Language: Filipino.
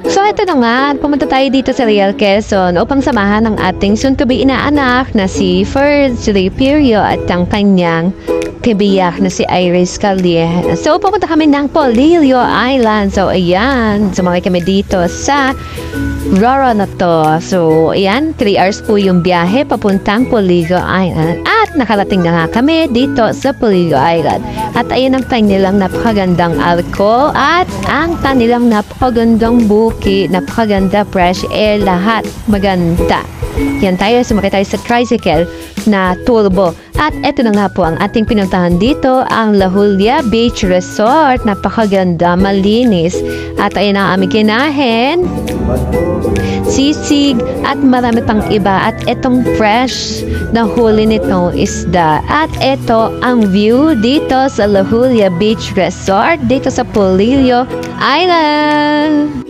So ito na nga, pumunta tayo dito sa Real Quezon upang samahan ang ating soon-to-be inaanak na si Ferds Repirio at ang kanyang kabiyak na si Iris Calleja. So pumunta kami ng Polillo Island. So ayan, sumakay kami dito sa Roro na to. So ayan, 3 hours po yung biyahe papuntang Polillo Island. At nakarating na nga kami dito sa Polillo Island. At ayan ang kanilang napakagandang arko at ang kanilang napakagandang buki, napakaganda fresh air, lahat maganda. Yan tayo, sumakay tayo sa tricycle na turbo. At eto na nga po ang ating pinuntahan dito, ang La Julia Beach Resort. Napakaganda, malinis. At ayan ang aming kinahin, sisig at marami pang iba. At etong fresh na huli nitong isda. At eto ang view dito sa La Julia Beach Resort dito sa Polillo Island.